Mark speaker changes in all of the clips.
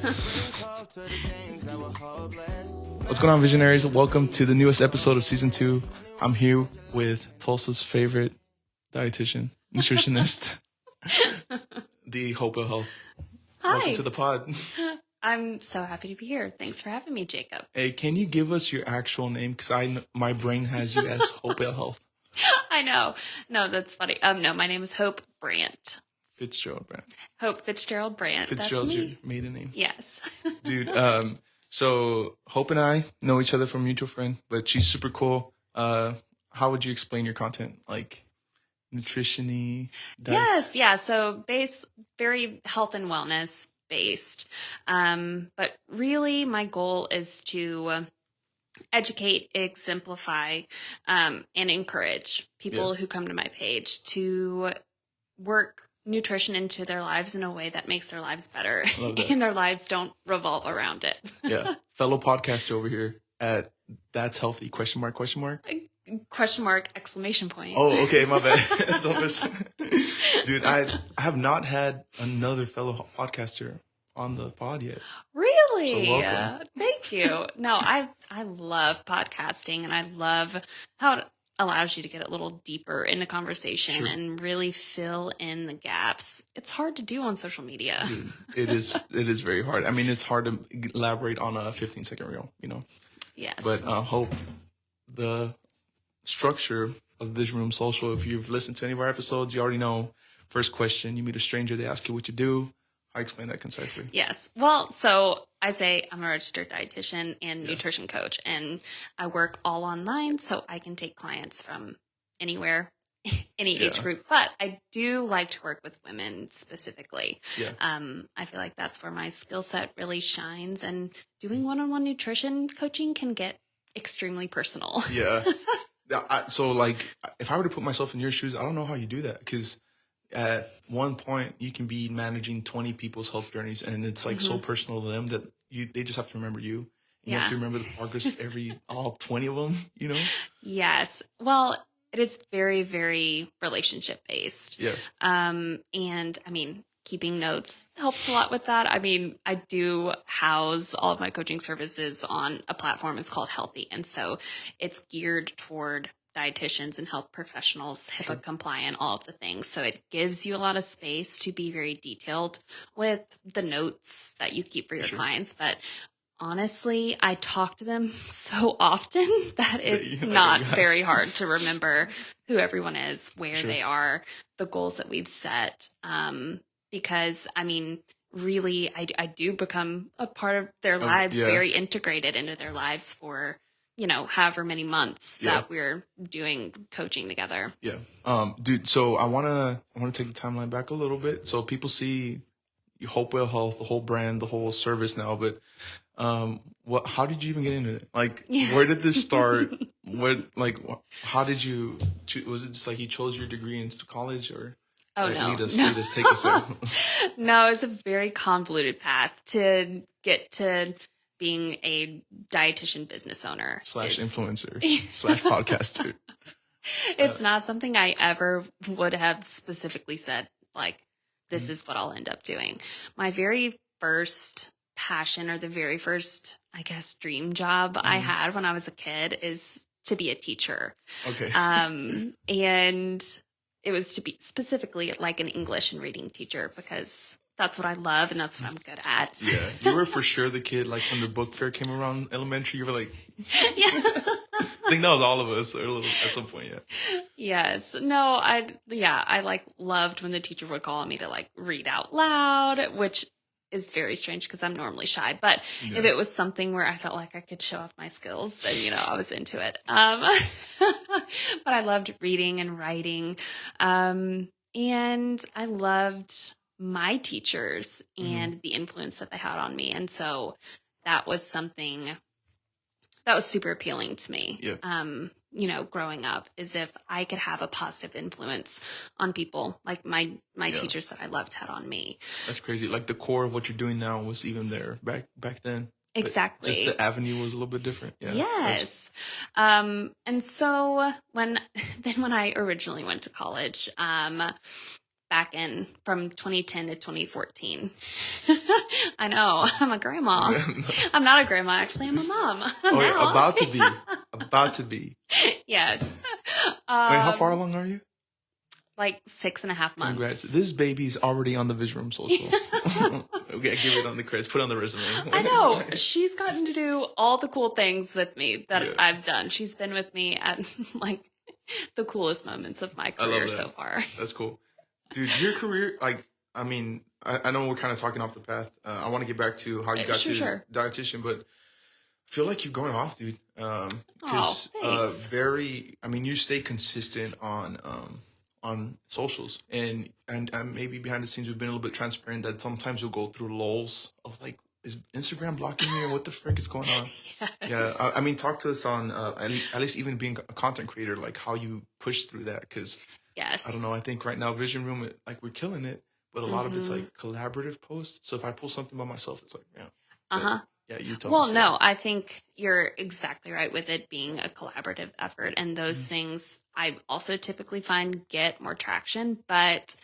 Speaker 1: What's going on, Visionaries? Welcome to the newest episode of Season 2. I'm here with Tulsa's favorite dietitian, nutritionist, the Hope Health.
Speaker 2: Hi.
Speaker 1: Welcome to the pod.
Speaker 2: I'm so happy to be here. Thanks for having me, Jacob.
Speaker 1: Hey, can you give us your actual name? Because my brain has you as Hope Health.
Speaker 2: I know. No, that's funny. No, my name is Hope Brandt.
Speaker 1: Fitzgerald Brandt.
Speaker 2: Hope Fitzgerald Brandt.
Speaker 1: Fitzgerald's
Speaker 2: That's
Speaker 1: your
Speaker 2: me.
Speaker 1: maiden name.
Speaker 2: Yes.
Speaker 1: Dude, so Hope and I know each other from a mutual friend, but she's super cool. How would you explain your content? Like nutrition-y?
Speaker 2: Yes. Yeah. So very health and wellness based. But really my goal is to educate, exemplify, and encourage people who come to my page to work nutrition into their lives in a way that makes their lives better and their lives don't revolve around it.
Speaker 1: Yeah. Fellow podcaster over here at That's Healthy, question mark.
Speaker 2: Question mark, exclamation point.
Speaker 1: Oh, okay, my bad. It's almost... Dude, I have not had another fellow podcaster on the pod yet.
Speaker 2: Really?
Speaker 1: So welcome.
Speaker 2: Thank you. No, I love podcasting, and I love how it allows you to get a little deeper into conversation and really fill in the gaps. It's hard to do on social media.
Speaker 1: Dude, it is very hard. I mean, it's hard to elaborate on a 15-second reel, you know?
Speaker 2: Yes.
Speaker 1: But Hope, the structure of Vision Room Social, if you've listened to any of our episodes, you already know. First question, you meet a stranger, they ask you what you do. I explain that concisely.
Speaker 2: Yes. Well, so I say I'm a registered dietitian and nutrition coach, and I work all online, so I can take clients from anywhere, any age group. But I do like to work with women specifically. Yeah. I feel like that's where my skill set really shines, and doing one-on-one nutrition coaching can get extremely personal.
Speaker 1: Yeah. So, like, if I were to put myself in your shoes, I don't know how you do that, because at one point you can be managing 20 people's health journeys, and it's like so personal to them that they just have to remember you. You have to remember the progress of all 20 of them, you know?
Speaker 2: Yes. Well, it is very, very relationship based.
Speaker 1: Yeah.
Speaker 2: And I mean, keeping notes helps a lot with that. I mean, I do house all of my coaching services on a platform. It's called Healthy. And so it's geared toward dietitians and health professionals, HIPAA compliant, all of the things. So it gives you a lot of space to be very detailed with the notes that you keep for your clients. But honestly, I talk to them so often that it's not very hard to remember who everyone is, where they are, the goals that we've set. Because, I mean, really, I do become a part of their lives, very integrated into their lives for, you know, however many months that we're doing coaching together.
Speaker 1: Yeah. Dude, so I wanna take the timeline back a little bit. So people see Hopewell Health, the whole brand, the whole service now, but how did you even get into it? Like, where did this start? How did you was it just like you chose your degree in college, or
Speaker 2: no.
Speaker 1: Lead us, take us there.
Speaker 2: No, it's a very convoluted path to get to being a dietitian business owner /
Speaker 1: influencer / podcaster.
Speaker 2: It's not something I ever would have specifically said, like, this is what I'll end up doing. My very first passion, or the very first, I guess, dream job I had when I was a kid is to be a teacher.
Speaker 1: Okay.
Speaker 2: And it was to be specifically like an English and reading teacher, because that's what I love and that's what I'm good at.
Speaker 1: Yeah. You were for sure the kid, like, when the book fair came around elementary, you were like,
Speaker 2: yeah.
Speaker 1: I think that was all of us at some point,
Speaker 2: Yes. No, I like loved when the teacher would call on me to like read out loud, which is very strange because I'm normally shy. But if it was something where I felt like I could show off my skills, then, you know, I was into it. But I loved reading and writing. And I loved my teachers and the influence that they had on me. And so that was something that was super appealing to me. Yeah. You know, growing up, is if I could have a positive influence on people, like my teachers that I loved had on me.
Speaker 1: That's crazy. Like, the core of what you're doing now was even there back then.
Speaker 2: Exactly.
Speaker 1: Just the avenue was a little bit different. Yeah.
Speaker 2: Yes. And so when I originally went to college, back in from 2010 to 2014. I know, I'm a grandma. I'm not a grandma, actually. I'm a mom.
Speaker 1: Oh, yeah, about to be. About to be.
Speaker 2: Yes.
Speaker 1: Wait, how far along are you?
Speaker 2: Like 6.5 months.
Speaker 1: Congrats. This baby's already on the Vision Room social. Okay, give it on the credits. Put it on the resume.
Speaker 2: I know. She's gotten to do all the cool things with me that I've done. She's been with me at like the coolest moments of my career so far.
Speaker 1: That's cool. Dude, your career, like, I mean, I know we're kind of talking off the path. I want to get back to how you got to dietitian, but I feel like you're going off, dude. Because you stay consistent on socials, and maybe behind the scenes we've been a little bit transparent that sometimes you'll go through lulls of like, is Instagram blocking me or what the frick is going on? Yes. Yeah, I mean, talk to us on at least even being a content creator, like how you push through that, because I don't know, I think right now Vision Room, like, we're killing it, but a lot of it's like collaborative posts. So if I post something by myself, it's like, yeah, you tell me.
Speaker 2: Well, no, I think you're exactly right with it being a collaborative effort. And those things I also typically find get more traction. But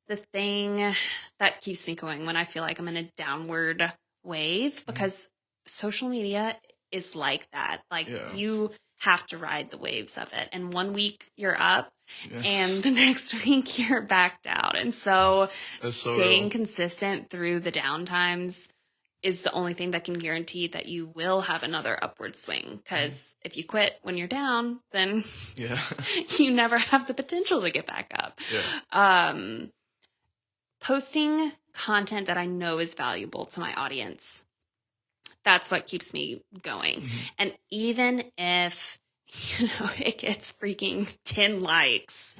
Speaker 2: the thing that keeps me going when I feel like I'm in a downward wave, because social media is like that. Like, you have to ride the waves of it. And one week you're up and the next week you're back down. And so staying consistent through the down times is the only thing that can guarantee that you will have another upward swing. Because if you quit when you're down, then you never have the potential to get back up. Posting content that I know is valuable to my audience, that's what keeps me going. And even if, it gets freaking 10 likes,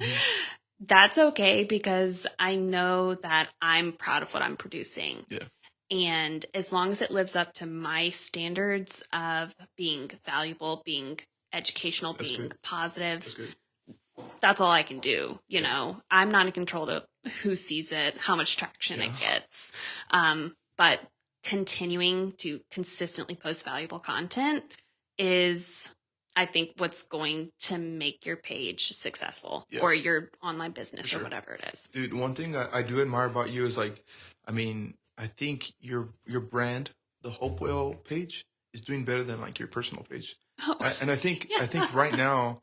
Speaker 2: that's okay, because I know that I'm proud of what I'm producing. And as long as it lives up to my standards of being valuable, being educational, being positive, that's all I can do. You know, I'm not in control of who sees it, how much traction it gets. But continuing to consistently post valuable content is, I think, what's going to make your page successful or your online business or whatever it is.
Speaker 1: Dude, one thing I do admire about you is, like, I mean, I think your brand, the Hopewell page, is doing better than like your personal page. And I think right now,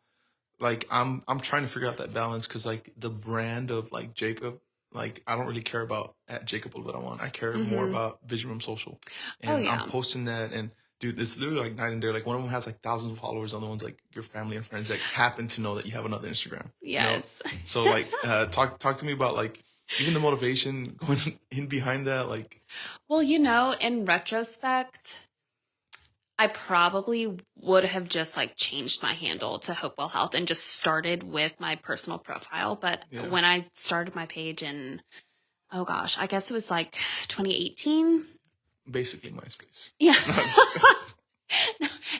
Speaker 1: like, I'm trying to figure out that balance, because like the brand of like Jacob, like, I don't really care about at Jacob what I want. I care more about Vision Room Social, and I'm posting that, and dude, it's literally like night and day. Like, one of them has like thousands of followers, the other one's like your family and friends that happen to know that you have another Instagram.
Speaker 2: Yes.
Speaker 1: You know? So like, talk to me about like even the motivation going in behind that, like.
Speaker 2: Well, in retrospect, I probably would have just like changed my handle to Hopewell Health and just started with my personal profile. But when I started my page in, I guess it was like 2018.
Speaker 1: Basically MySpace.
Speaker 2: Yeah.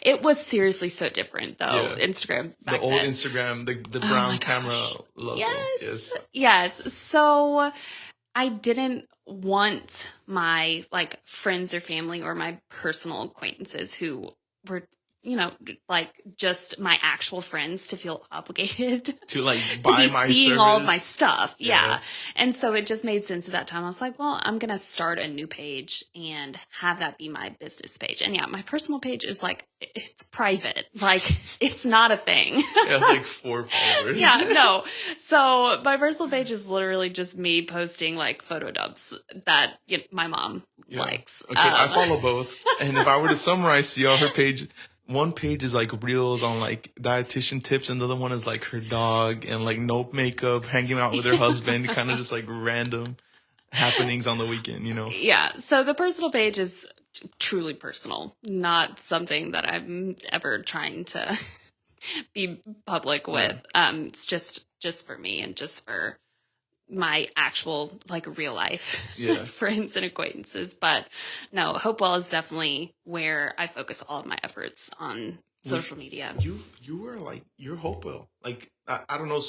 Speaker 2: It was seriously so different, though. Instagram back
Speaker 1: then. The old Instagram, the brown camera logo.
Speaker 2: Yes. So I didn't want my like friends or family or my personal acquaintances who were, like just my actual friends to feel obligated
Speaker 1: to like
Speaker 2: to
Speaker 1: buy
Speaker 2: be
Speaker 1: my
Speaker 2: seeing
Speaker 1: service.
Speaker 2: all of my stuff. Yeah. And so it just made sense at that time. I was like, well, I'm going to start a new page and have that be my business page. And my personal page is like, it's private. Like, it's not a thing.
Speaker 1: It's like 4 followers.
Speaker 2: No. So my personal page is literally just me posting like photo dumps that my mom likes.
Speaker 1: Okay, I follow both. And if I were to summarize, see on her page, one page is like reels on like dietitian tips, and the other one is like her dog and like no makeup, hanging out with her husband, kind of just like random happenings on the weekend,
Speaker 2: Yeah. So the personal page is truly personal, not something that I'm ever trying to be public with. It's just for me and just for my actual like real life friends and acquaintances. But no, Hopewell is definitely where I focus all of my efforts on social media.
Speaker 1: You were like, you're Hopewell. Like, I don't know,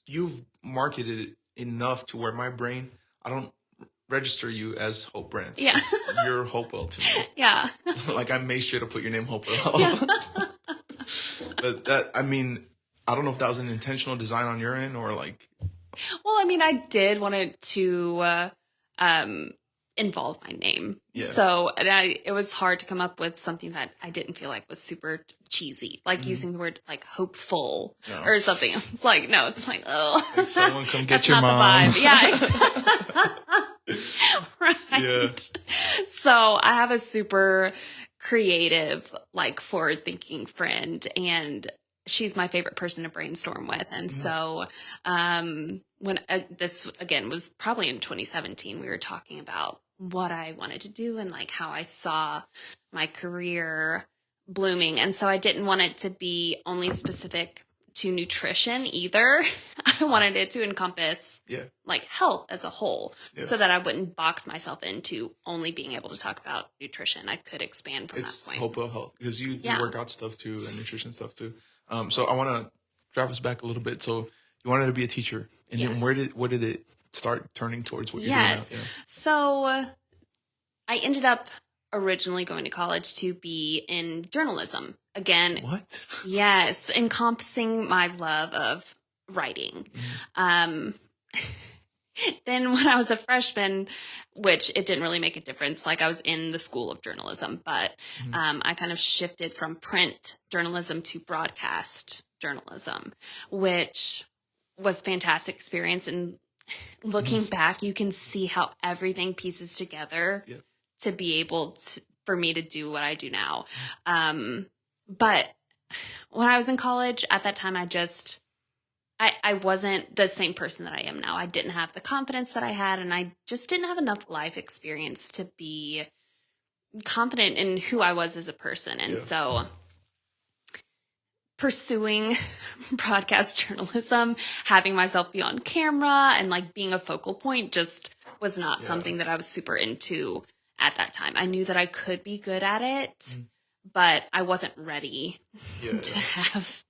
Speaker 1: you've marketed it enough to where my brain, I don't register you as Hope Brandt.
Speaker 2: Yeah.
Speaker 1: You're Hopewell to me.
Speaker 2: Yeah.
Speaker 1: Like, I made sure to put your name Hopewell. But that, I mean, I don't know if that was an intentional design on your end, or like,
Speaker 2: Well, I mean, I did want it to involve my name.
Speaker 1: Yeah.
Speaker 2: So it was hard to come up with something that I didn't feel like was super cheesy, like using the word like hopeful or something. It's like, no, it's like, oh,
Speaker 1: like someone come get
Speaker 2: that's
Speaker 1: your
Speaker 2: not
Speaker 1: mom.
Speaker 2: the vibe. Yeah. Right.
Speaker 1: Yeah.
Speaker 2: So I have a super creative, like forward thinking friend, and she's my favorite person to brainstorm with. And so when this again was probably in 2017, we were talking about what I wanted to do and like how I saw my career blooming. And so I didn't want it to be only specific to nutrition either. I wanted it to encompass like health as a whole so that I wouldn't box myself into only being able to talk about nutrition. I could expand from that point.
Speaker 1: Hope Well Health, because you work out stuff too and nutrition stuff too. So I want to drive us back a little bit. So you wanted to be a teacher, and then what did it start turning towards what you're doing now? Yeah.
Speaker 2: So I ended up originally going to college to be in journalism. Again,
Speaker 1: what?
Speaker 2: Yes, encompassing my love of writing. Then when I was a freshman, which it didn't really make a difference, like I was in the school of journalism, but I kind of shifted from print journalism to broadcast journalism, which was fantastic experience. And looking back, you can see how everything pieces together to be able to, for me to do what I do now. But when I was in college at that time, I wasn't the same person that I am now. I didn't have the confidence that I had, and I just didn't have enough life experience to be confident in who I was as a person. And so pursuing broadcast journalism, having myself be on camera and like being a focal point just was not something that I was super into at that time. I knew that I could be good at it, but I wasn't ready to have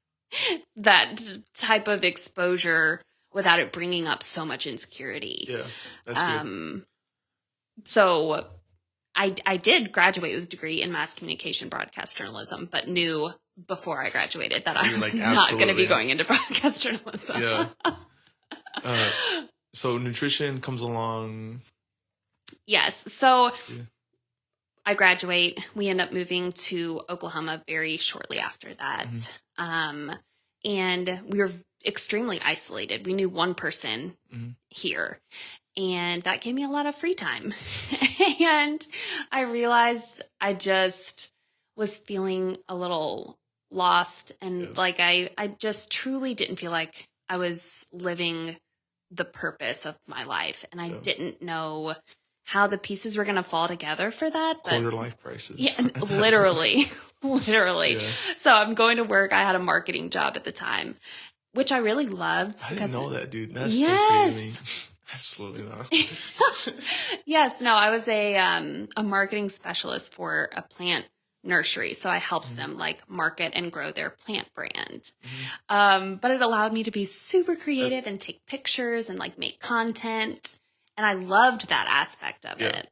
Speaker 2: that type of exposure without it bringing up so much insecurity.
Speaker 1: Yeah, that's good.
Speaker 2: So I did graduate with a degree in mass communication broadcast journalism, but knew before I graduated that I was not going to be going into broadcast journalism.
Speaker 1: Yeah. So nutrition comes along.
Speaker 2: Yes. So I graduate. We end up moving to Oklahoma very shortly after that. And we were extremely isolated. We knew one person here, and that gave me a lot of free time. And I realized I just was feeling a little lost, and like I just truly didn't feel like I was living the purpose of my life, and I didn't know how the pieces were going to fall together for that. But
Speaker 1: quarter life crisis.
Speaker 2: Yeah, literally. Yeah. So I'm going to work. I had a marketing job at the time, which I really loved.
Speaker 1: I didn't know that, dude. That's so crazy. Absolutely not.
Speaker 2: Yes. No, I was a marketing specialist for a plant nursery. So I helped them like market and grow their plant brand. But it allowed me to be super creative and take pictures and like make content. And I loved that aspect of it.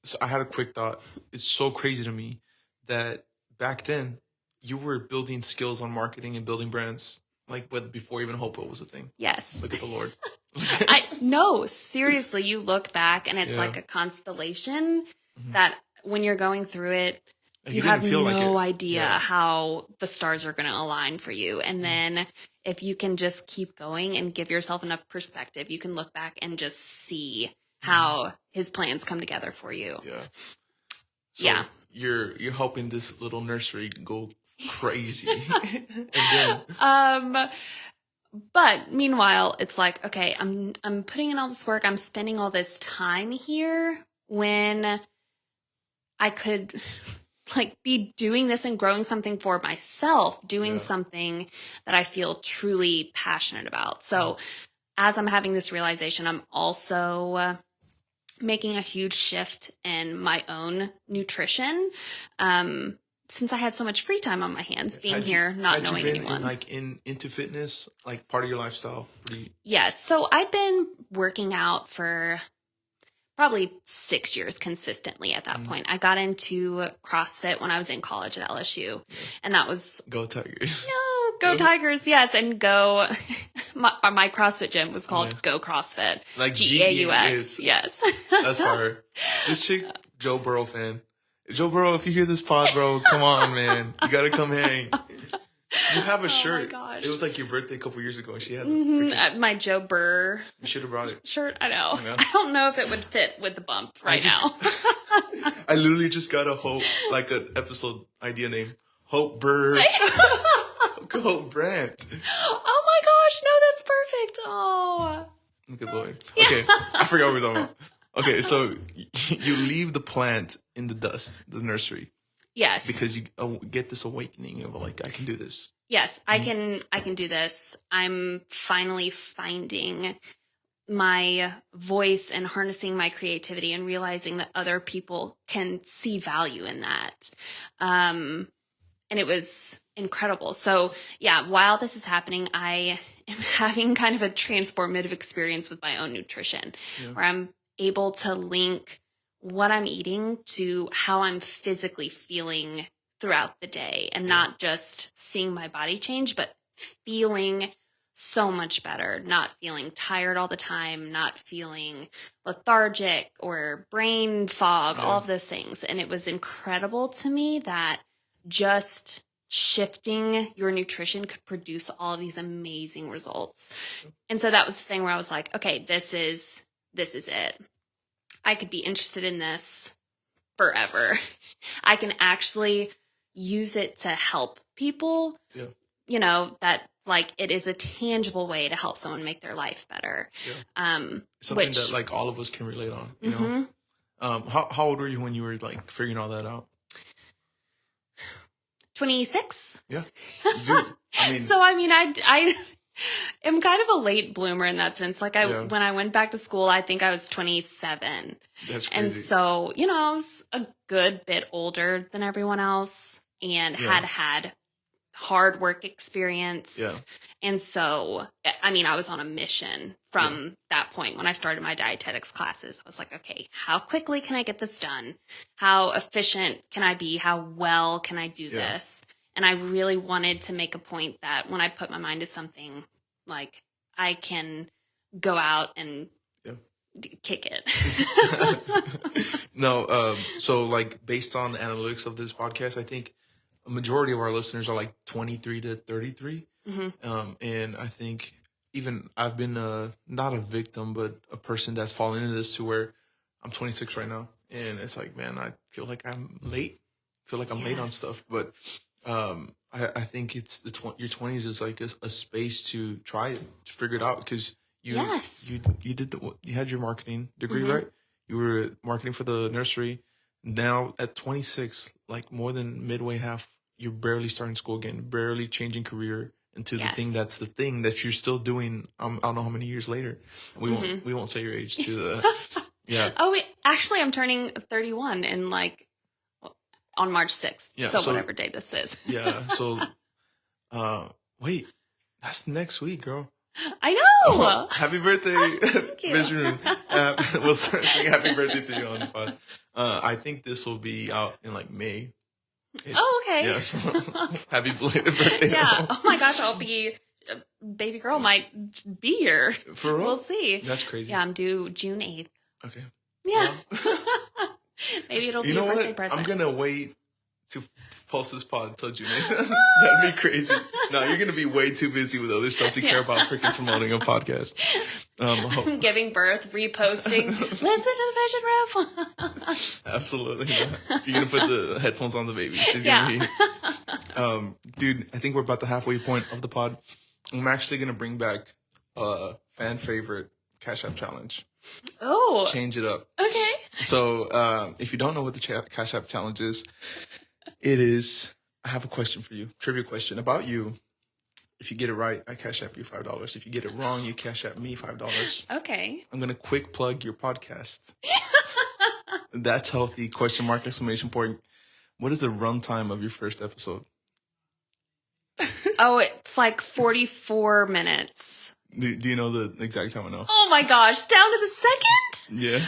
Speaker 1: So I had a quick thought. It's so crazy to me that back then you were building skills on marketing and building brands like before even Hope was a thing.
Speaker 2: Yes.
Speaker 1: Look at the Lord.
Speaker 2: No, seriously, you look back and it's like a constellation that when you're going through it, you have no idea how the stars are going to align for you. And then if you can just keep going and give yourself enough perspective, you can look back and just see how his plans come together for you.
Speaker 1: Yeah. So you're helping this little nursery go crazy. And then
Speaker 2: but meanwhile, it's like, okay, I'm putting in all this work. I'm spending all this time here when I could like be doing this and growing something for myself, doing something that I feel truly passionate about. So as I'm having this realization, I'm also making a huge shift in my own nutrition. Since I had so much free time on my hands, being here, not knowing anyone.
Speaker 1: Into fitness, like part of your lifestyle?
Speaker 2: Yes. So I've been working out for probably 6 years consistently at that point. I got into CrossFit when I was in college at LSU. And that was...
Speaker 1: Go Tigers.
Speaker 2: No, go Tigers, yes. And go... my CrossFit gym was called Go CrossFit.
Speaker 1: Like
Speaker 2: GAUX. Yes.
Speaker 1: That's fire. This chick, Joe Burrow fan. Joe Burrow, if you hear this pod, bro, come on, man. You gotta come hang. You have a shirt.
Speaker 2: My gosh.
Speaker 1: It was like your birthday a couple years ago, and she had freaking...
Speaker 2: my Joe Burr.
Speaker 1: You should have brought it.
Speaker 2: Shirt. I know. I don't know if it would fit with the bump now.
Speaker 1: I literally just got like an episode idea name. Hope Burr. Hope Brandt.
Speaker 2: Oh my gosh, no, that's perfect. Oh.
Speaker 1: Good Lord. Okay, I forgot what we were talking about. Okay, so you leave the plant in the dust, the nursery.
Speaker 2: Yes.
Speaker 1: Because you get this awakening of like, I can do this.
Speaker 2: Yes, I can do this. I'm finally finding my voice and harnessing my creativity and realizing that other people can see value in that. And it was incredible. So yeah, while this is happening, I am having kind of a transformative experience with my own nutrition, where I'm able to link what I'm eating to how I'm physically feeling throughout the day, and not just seeing my body change, but feeling so much better, not feeling tired all the time, not feeling lethargic or brain fog, all of those things. And it was incredible to me that just shifting your nutrition could produce all of these amazing results. And so that was the thing where I was like, okay, this is it. I could be interested in this forever. I can actually use it to help people, that like it is a tangible way to help someone make their life better.
Speaker 1: Something that like all of us can relate on, you know? How old were you when you were like figuring all that out?
Speaker 2: 26.
Speaker 1: Yeah. Dude,
Speaker 2: I am kind of a late bloomer in that sense. Like when I went back to school, I think I was 27.
Speaker 1: That's crazy.
Speaker 2: And so, I was a good bit older than everyone else and had hard work experience. Yeah. And so, I was on a mission from that point when I started my dietetics classes. I was like, okay, how quickly can I get this done? How efficient can I be? How well can I do this? And I really wanted to make a point that when I put my mind to something, like I can go out and kick it.
Speaker 1: No, so like based on the analytics of this podcast, I think a majority of our listeners are like 23 to 33. And I think even I've been not a victim, but a person that's fallen into this to where I'm 26 right now. And it's like, man, I feel like I'm late. I feel like I'm late on stuff. But I think it's your 20s is like a space to try it, to figure it out, because you had your marketing degree, right? You were marketing for the nursery. Now at 26, like more than midway half, you're barely starting school again, barely changing career into the thing that's the thing that you're still doing. I don't know how many years later. We won't say your age to the
Speaker 2: Oh, actually, I'm turning 31 in like on March 6th. Yeah, so whatever day this is.
Speaker 1: Yeah. So, wait, that's next week, girl.
Speaker 2: I know.
Speaker 1: Oh, happy birthday, Visionaries. We'll sing happy birthday to you on the pod. I think this will be out in like May.
Speaker 2: Oh, okay.
Speaker 1: Yes. Happy belated birthday.
Speaker 2: Yeah. Oh my gosh, I'll be. Baby girl might be here.
Speaker 1: For real?
Speaker 2: We'll see.
Speaker 1: That's crazy.
Speaker 2: Yeah, I'm due June 8th.
Speaker 1: Okay.
Speaker 2: Yeah. Maybe it'll be a birthday present.
Speaker 1: I'm gonna wait to post this pod until June 8th. That'd be crazy. No, you're gonna be way too busy with other stuff to care about freaking promoting a podcast.
Speaker 2: Giving birth, reposting. Listen to the Vision Room.
Speaker 1: Absolutely. Not. You're gonna put the headphones on the baby. She's gonna be. Dude, I think we're about the halfway point of the pod. I'm actually gonna bring back fan favorite Cash App challenge.
Speaker 2: Oh.
Speaker 1: Change it up.
Speaker 2: Okay.
Speaker 1: So, if you don't know what the Cash App challenge is, it is, I have a question for you, trivia question about you. If you get it right, I Cash App you $5. If you get it wrong, you Cash App me $5.
Speaker 2: Okay.
Speaker 1: I'm going to quick plug your podcast. That's healthy, question mark, exclamation point. What is the runtime of your first episode?
Speaker 2: Oh, it's like 44 minutes.
Speaker 1: Do you know the exact time? I know.
Speaker 2: Oh my gosh, down to the second?
Speaker 1: Yeah.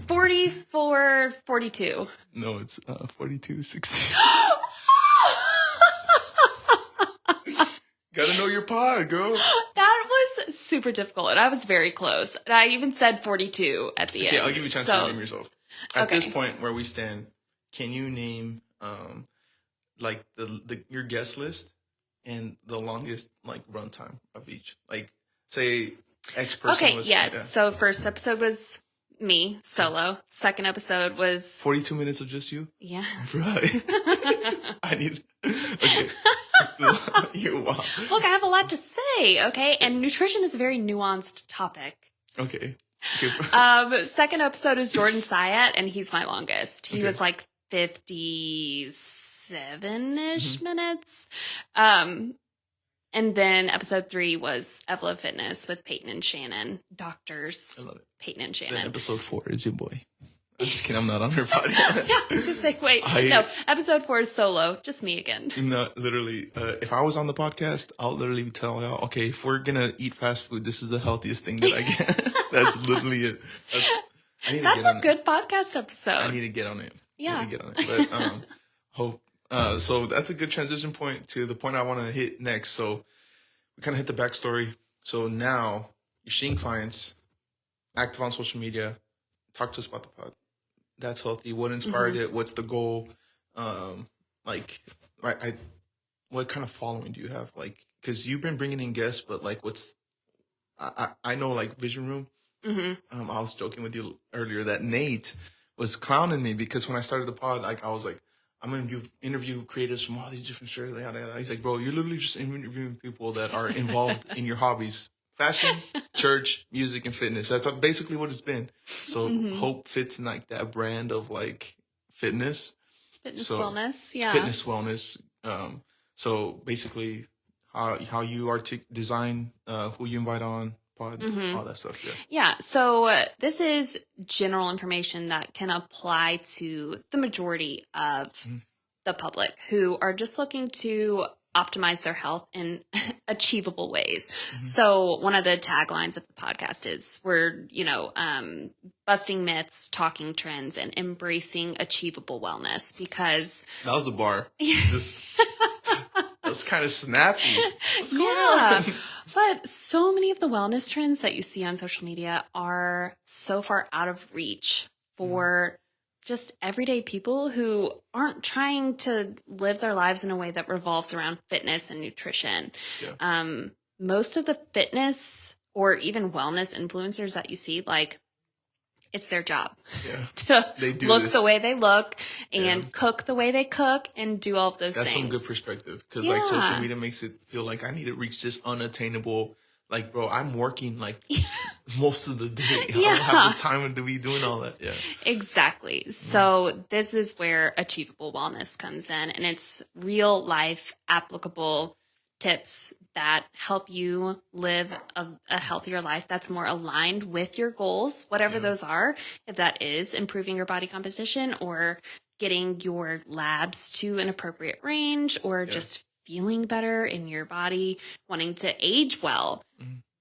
Speaker 2: 44, 42.
Speaker 1: No, it's 42, 60. Gotta know your pod, girl.
Speaker 2: That was super difficult, and I was very close. And I even said 42 at the end.
Speaker 1: Okay, I'll give you a chance to name yourself. At
Speaker 2: Okay.
Speaker 1: this point where we stand, can you name like your guest list and the longest like runtime of each? Like say X person
Speaker 2: Okay,
Speaker 1: was
Speaker 2: yes. So first episode was me, solo. Second episode was
Speaker 1: 42 minutes of just you?
Speaker 2: Yeah.
Speaker 1: Right. I need okay. You wow.
Speaker 2: Look, I have a lot to say, okay? And nutrition is a very nuanced topic.
Speaker 1: Okay.
Speaker 2: Second episode is Jordan Syat, and he's my longest. He was like 57-ish minutes. And then episode 3 was Evla Fitness with Peyton and Shannon. Doctors. I love it. Peyton and Shannon.
Speaker 1: Then episode 4 is your boy. I'm just kidding. I'm not on her podcast.
Speaker 2: Yeah, I was gonna say, wait. No, episode 4 is solo. Just me again.
Speaker 1: No, literally. If I was on the podcast, I'll literally tell y'all, okay, if we're going to eat fast food, this is the healthiest thing that I get. That's literally it.
Speaker 2: That's a good podcast episode.
Speaker 1: I need to get on it.
Speaker 2: Yeah.
Speaker 1: I need to get on it. But Hope. So that's a good transition point to the point I want to hit next. So we kind of hit the backstory. So now you're seeing clients, active on social media. Talk to us about the pod. That's healthy. What inspired it? What's the goal? What kind of following do you have? Like, because you've been bringing in guests, but like, I know like Vision Room. I was joking with you earlier that Nate was clowning me because when I started the pod, like I was like, I'm going to interview creators from all these different shirts. He's like, bro, you're literally just interviewing people that are involved in your hobbies. Fashion, church, music, and fitness. That's basically what it's been. So Hope fits in like that brand of like fitness.
Speaker 2: Wellness, yeah.
Speaker 1: Fitness, wellness. So basically how you design, who you invite on, pod, all that stuff. Yeah.
Speaker 2: Yeah. So this is general information that can apply to the majority of the public who are just looking to optimize their health in achievable ways. So one of the taglines of the podcast is we're, busting myths, talking trends, and embracing achievable wellness because
Speaker 1: that was the bar. That's kind of snappy. What's going on?
Speaker 2: But so many of the wellness trends that you see on social media are so far out of reach for just everyday people who aren't trying to live their lives in a way that revolves around fitness and nutrition. Yeah. Most of the fitness or even wellness influencers that you see, like, it's their job to look the way they look and cook the way they cook and do all of those things.
Speaker 1: That's some good perspective because like social media makes it feel like I need to reach this unattainable. Like, bro, I'm working like most of the day. I don't have the time to be doing all that. Yeah,
Speaker 2: exactly. So this is where achievable wellness comes in, and it's real life applicable tips that help you live a healthier life that's more aligned with your goals, whatever those are. If that is improving your body composition or getting your labs to an appropriate range or just feeling better in your body, wanting to age well.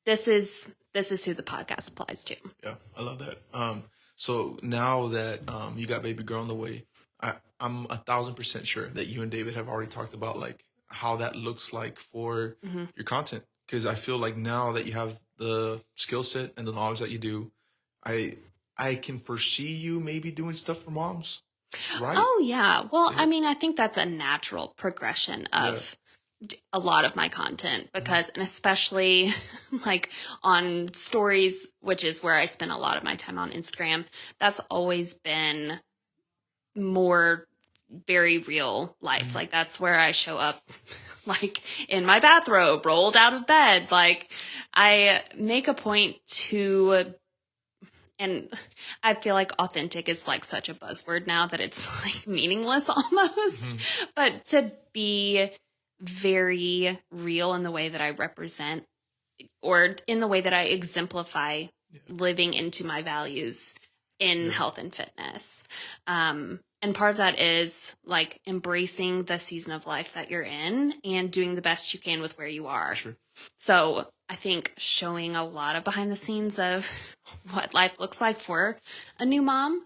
Speaker 2: This is who the podcast applies to.
Speaker 1: Yeah, I love that. So now that you got baby girl on the way, I'm 1,000% sure that you and David have already talked about like how that looks like for your content. Because I feel like now that you have the skill set and the knowledge that you do, I can foresee you maybe doing stuff for moms. Right?
Speaker 2: Oh, yeah. Well, I mean, I think that's a natural progression of a lot of my content because, and especially like on stories, which is where I spend a lot of my time on Instagram, that's always been more very real life. Like that's where I show up like in my bathrobe, rolled out of bed. Like I make a point to, and I feel like authentic is like such a buzzword now that it's like meaningless almost, but to be very real in the way that I represent or in the way that I exemplify living into my values in health and fitness. And part of that is like embracing the season of life that you're in and doing the best you can with where you are.
Speaker 1: Sure.
Speaker 2: So I think showing a lot of behind the scenes of what life looks like for a new mom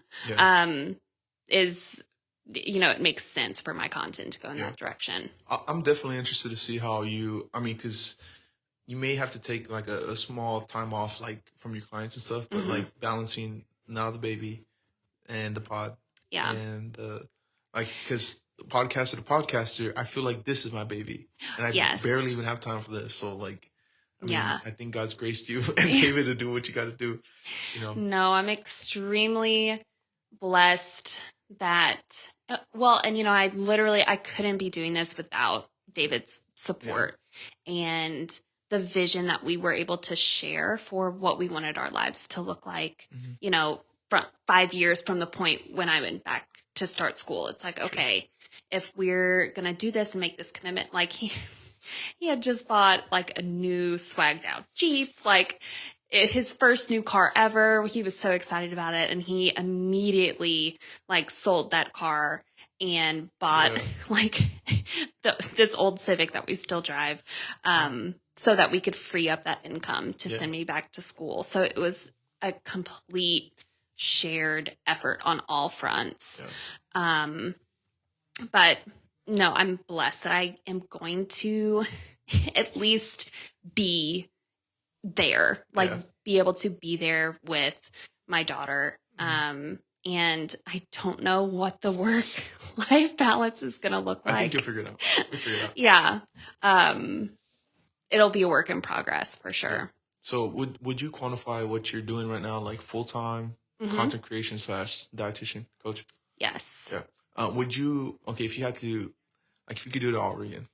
Speaker 2: is it makes sense for my content to go in
Speaker 1: Yeah.
Speaker 2: that direction.
Speaker 1: I'm definitely interested to see how because you may have to take like a small time off, like from your clients and stuff, but like balancing now the baby and the pod,
Speaker 2: Yeah.
Speaker 1: and because the podcaster to podcaster, I feel like this is my baby, and I
Speaker 2: Yes.
Speaker 1: barely even have time for this. So like, I mean,
Speaker 2: Yeah.
Speaker 1: I think God's graced you and David to do what you got to do.
Speaker 2: No, I'm extremely blessed that, and I couldn't be doing this without David's support and the vision that we were able to share for what we wanted our lives to look like, from 5 years from the point when I went back to start school. It's like, okay, if we're going to do this and make this commitment, like he had just bought like a new swagged out Jeep, like his first new car ever. He was so excited about it, and he immediately like sold that car and bought like this old Civic that we still drive, so that we could free up that income to send me back to school. So it was a complete shared effort on all fronts. But no, I'm blessed that I am going to at least be there, like be able to be there with my daughter. And I don't know what the work-life balance is going to look like.
Speaker 1: I think you'll figure it out.
Speaker 2: Yeah. It'll be a work in progress for sure. Yeah.
Speaker 1: So would you quantify what you're doing right now, like full-time content creation / dietitian coach?
Speaker 2: Yes.
Speaker 1: Yeah. Would you, if you had to, like, if you could do it all again,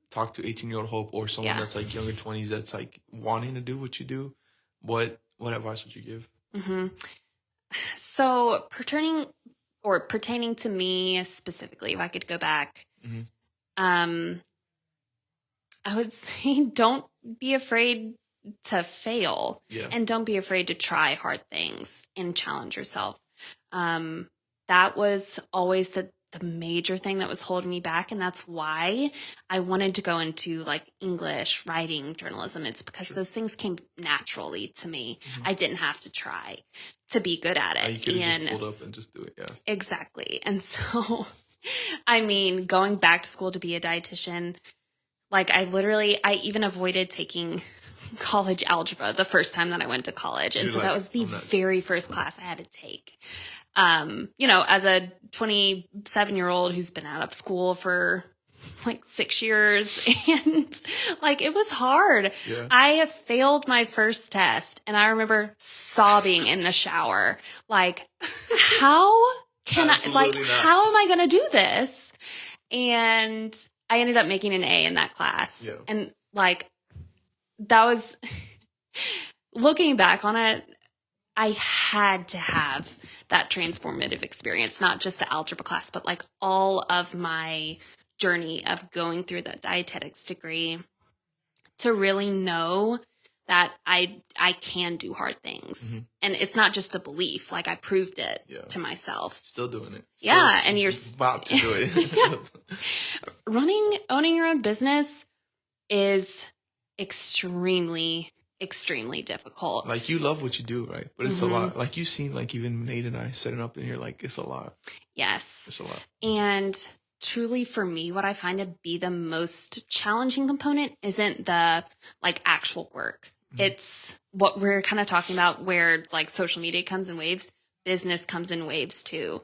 Speaker 1: talk to 18-year-old Hope or someone that's like younger 20s that's like wanting to do what you do, what advice would you give?
Speaker 2: So pertaining to me specifically, if I could go back, I would say don't be afraid to fail and don't be afraid to try hard things and challenge yourself. That was always the major thing that was holding me back. And that's why I wanted to go into like English, writing, journalism. It's because those things came naturally to me. I didn't have to try to be good at it.
Speaker 1: You could have just pulled up and just do it. Yeah,
Speaker 2: exactly. And so, I mean, going back to school to be a dietitian, like I even avoided taking college algebra the first time that I went to college. And so that was the very first class I had to take. As a 27-year-old who's been out of school for like 6 years, and like it was hard.
Speaker 1: Yeah.
Speaker 2: I failed my first test and I remember sobbing in the shower. Like, how am I going to do this? And I ended up making an A in that class.
Speaker 1: Yeah.
Speaker 2: And like, that was looking back on it, I had to have that transformative experience, not just the algebra class, but like all of my journey of going through the dietetics degree to really know that I can do hard things. And it's not just a belief, like I proved it to myself.
Speaker 1: Still doing it.
Speaker 2: And you're
Speaker 1: about to do it.
Speaker 2: Owning your own business is extremely difficult.
Speaker 1: Like you love what you do, right? But it's a lot. Like you've seen, like even Nate and I setting up in here, like it's a lot.
Speaker 2: Yes.
Speaker 1: It's a lot.
Speaker 2: And truly for me, what I find to be the most challenging component isn't the like actual work. It's what we're kind of talking about where like social media comes in waves, business comes in waves too.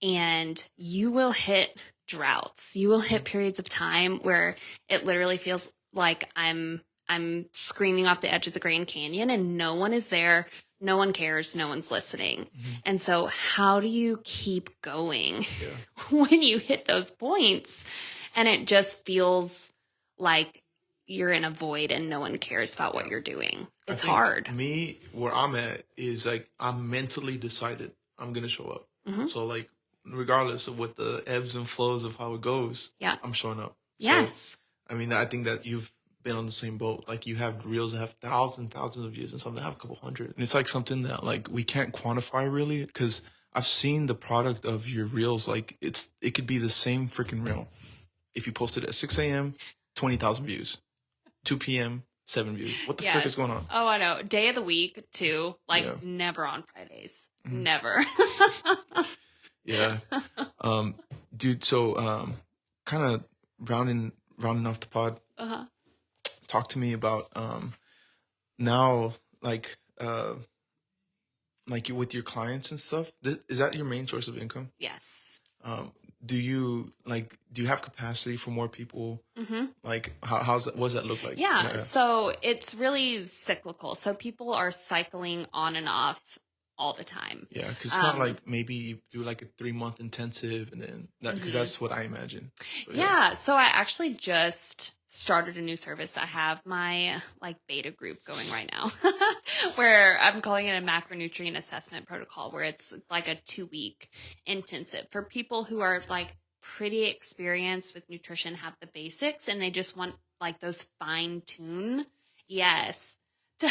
Speaker 2: And you will hit droughts. You will hit periods of time where it literally feels like I'm screaming off the edge of the Grand Canyon and no one is there. No one cares. No one's listening. And so how do you keep going when you hit those points and it just feels like you're in a void and no one cares about what you're doing? It's hard.
Speaker 1: Me, where I'm at is like I'm mentally decided I'm going to show up. So like regardless of what the ebbs and flows of how it goes, I'm showing up.
Speaker 2: Yes.
Speaker 1: So, I mean, I think that you've been on the same boat. Like you have reels that have thousands of views and some that have a couple hundred. And it's like something that like we can't quantify really, because I've seen the product of your reels. Like it could be the same freaking reel. If you post it at 6 a.m., 20,000 views. 2 p.m., 7 views. What the frick is going on?
Speaker 2: Oh, I know. Day of the week too. Like never on Fridays. Never.
Speaker 1: dude. So, kind of rounding off the pod.
Speaker 2: Uh-huh.
Speaker 1: Talk to me about now, like you with your clients and stuff. Is that your main source of income?
Speaker 2: Yes.
Speaker 1: Do you have capacity for more people?
Speaker 2: Mm-hmm.
Speaker 1: Like, what does that look like?
Speaker 2: Yeah. So it's really cyclical. So people are cycling on and off all the time.
Speaker 1: Yeah, because it's not like maybe you do like a 3-month intensive and then that, because that's what I imagine. But,
Speaker 2: yeah. So I actually just started a new service. I have my like beta group going right now where I'm calling it a macronutrient assessment protocol, where it's like a 2-week intensive for people who are like pretty experienced with nutrition, have the basics, and they just want like those fine tune. Yes. To,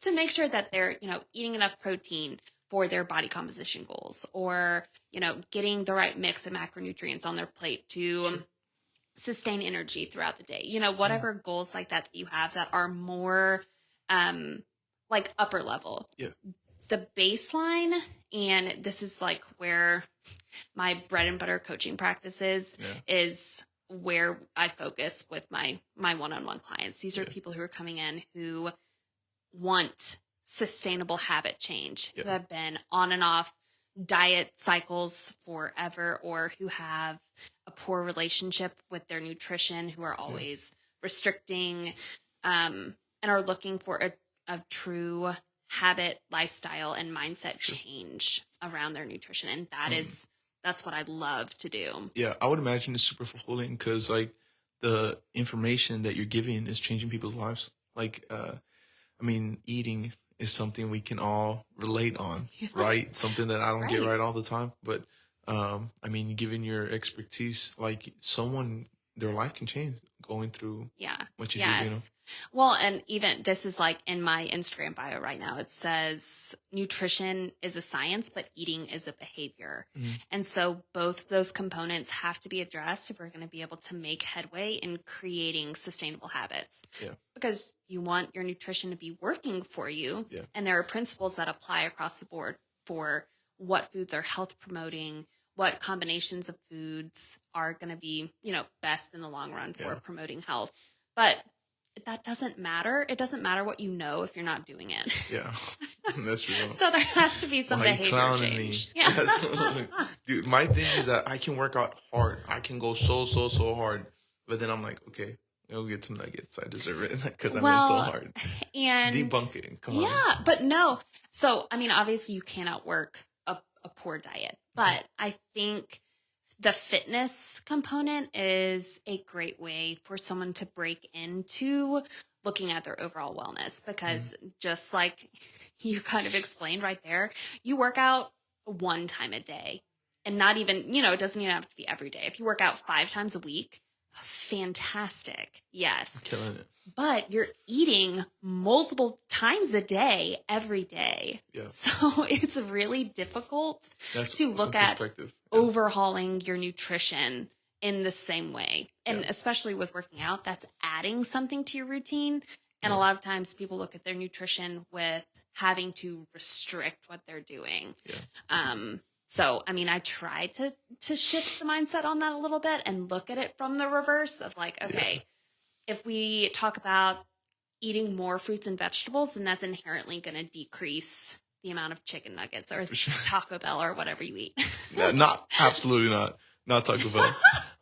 Speaker 2: to make sure that they're, eating enough protein for their body composition goals, or, getting the right mix of macronutrients on their plate to sustain energy throughout the day. Whatever goals like that you have that are more like upper level.
Speaker 1: Yeah. The
Speaker 2: baseline, and this is like where my bread and butter coaching practices is where I focus with my one-on-one clients. These are people who are coming in who want sustainable habit change, who have been on and off diet cycles forever, or who have a poor relationship with their nutrition, who are always restricting, and are looking for a true habit, lifestyle, and mindset change around their nutrition. And that's what I love to do.
Speaker 1: Yeah, I would imagine it's super fulfilling because like the information that you're giving is changing people's lives. Like, eating is something we can all relate on, right? Something that I don't get right all the time. But, given your expertise, like their life can change going through what you do,
Speaker 2: Well, and even this is like in my Instagram bio right now. It says nutrition is a science, but eating is a behavior. Mm-hmm. And so both those components have to be addressed if we're going to be able to make headway in creating sustainable habits. Yeah. Because you want your nutrition to be working for you. Yeah. And there are principles that apply across the board for what foods are health promoting, what combinations of foods are going to be, best in the long run for promoting health. But that doesn't matter. It doesn't matter what you know if you're not doing it.
Speaker 1: Yeah, that's real.
Speaker 2: So there has to be some behavior change.
Speaker 1: Me. Yeah. Dude, my thing is that I can work out hard. I can go so hard. But then I'm like, okay, I'll get some nuggets. I deserve it because I went so hard.
Speaker 2: And
Speaker 1: debunk it. Come on.
Speaker 2: Yeah, but no. So, obviously you cannot work a poor diet. But I think the fitness component is a great way for someone to break into looking at their overall wellness, because just like you kind of explained right there, you work out one time a day, and not even, it doesn't even have to be every day. If you work out 5 times a week, fantastic. Yes.
Speaker 1: Killing it.
Speaker 2: But you're eating multiple times a day, every day. Yeah. So it's really difficult to look at overhauling your nutrition in the same way. And especially with working out, that's adding something to your routine. And a lot of times people look at their nutrition with having to restrict what they're doing. Yeah. So, I try to shift the mindset on that a little bit and look at it from the reverse of like, okay, if we talk about eating more fruits and vegetables, then that's inherently going to decrease the amount of chicken nuggets or Taco Bell or whatever you eat.
Speaker 1: Absolutely not. Not Taco Bell.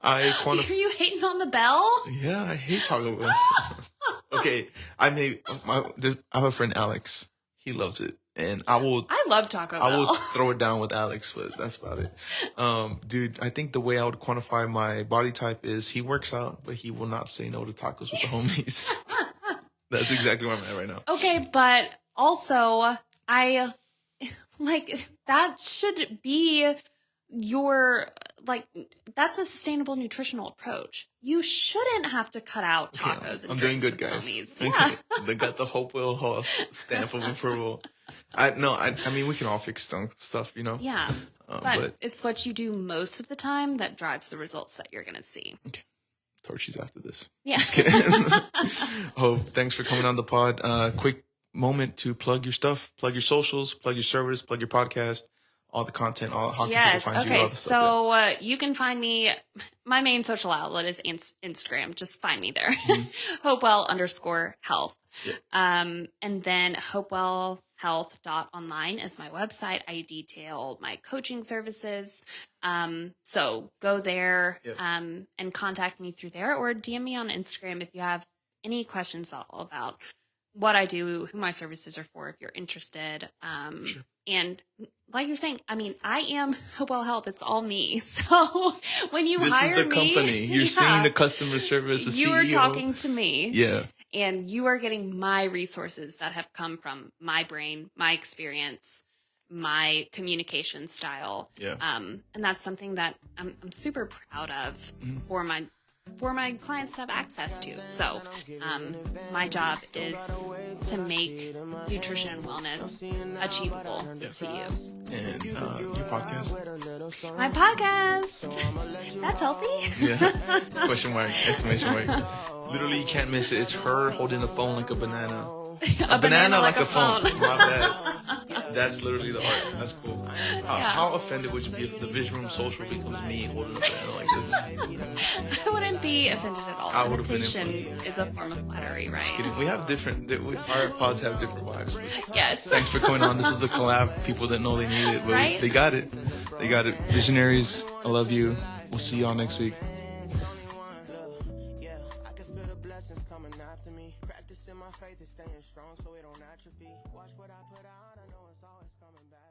Speaker 2: Are you hating on the bell?
Speaker 1: Yeah, I hate Taco Bell. Okay, I have a friend, Alex. He loves it. And I
Speaker 2: love Taco Bell.
Speaker 1: I will throw it down with Alex, but that's about it. Dude, I think the way I would quantify my body type is he works out, but he will not say no to tacos with the homies. That's exactly where I'm at right now.
Speaker 2: Okay, but also that should be that's a sustainable nutritional approach. You shouldn't have to cut out tacos and
Speaker 1: I'm doing good, guys. Yeah. They got the Hope stamp of approval. We can all fix stuff,
Speaker 2: Yeah. But it's what you do most of the time that drives the results that you're going to see.
Speaker 1: Okay. Torchies after this.
Speaker 2: Yeah.
Speaker 1: Just kidding. Thanks for coming on the pod. Quick moment to plug your stuff, plug your socials, plug your service, plug your podcast, all the content, how can
Speaker 2: Yes.
Speaker 1: people find you,
Speaker 2: Okay.
Speaker 1: all the stuff?
Speaker 2: So you can find me. My main social outlet is Instagram. Just find me there. Hopewell_health.
Speaker 1: Yeah.
Speaker 2: And then hopewellhealth.online is my website. I detail my coaching services. So go there, and contact me through there, or DM me on Instagram if you have any questions at all about what I do, who my services are for, if you're interested.
Speaker 1: Sure.
Speaker 2: And like you're saying, I mean, I am Hopewell Health. It's all me. So when you hire me,
Speaker 1: this is the company. You're seeing the customer service, the
Speaker 2: you
Speaker 1: CEO.
Speaker 2: are talking to me.
Speaker 1: Yeah.
Speaker 2: And you are getting my resources that have come from my brain, my experience, my communication style.
Speaker 1: Yeah.
Speaker 2: And that's something that I'm super proud of for my clients to have access to. So my job is to make nutrition and wellness achievable to you.
Speaker 1: And your podcast?
Speaker 2: My podcast. That's healthy.
Speaker 1: Yeah. Question mark, exclamation mark. Literally, you can't miss it. It's her holding the phone like a banana.
Speaker 2: A banana like a phone.
Speaker 1: My bad. That's literally the art. That's cool. How offended would you be if the Vision Room Social becomes me holding a banana like this?
Speaker 2: I wouldn't be offended at all.
Speaker 1: I would have been
Speaker 2: Imitation
Speaker 1: influenced.
Speaker 2: is a form of flattery, right?
Speaker 1: Just kidding. We have our pods have different vibes.
Speaker 2: Yes.
Speaker 1: Thanks for coming on. This is the collab. People didn't know they needed it, but
Speaker 2: Right?
Speaker 1: they got it. They got it. Visionaries, I love you. We'll see y'all next week.
Speaker 3: Practicing my faith is staying strong so it don't atrophy. Watch what I put out, I know it's always coming back.